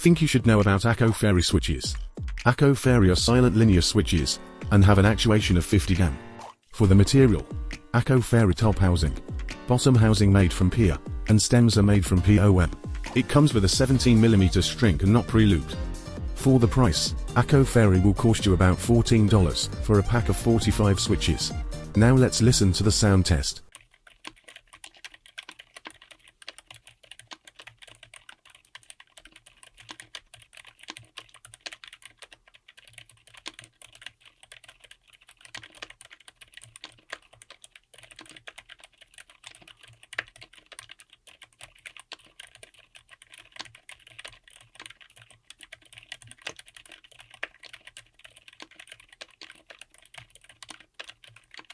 Think you should know about Akko Fairy switches. Akko Fairy are silent linear switches, and have an actuation of 50 Gam. For the material, Akko Fairy top housing, bottom housing made from PIA, and stems are made from POM. It comes with a 17mm string and not pre-looped. For the price, Akko Fairy will cost you about $14 for a pack of 45 switches. Now let's listen to the sound test.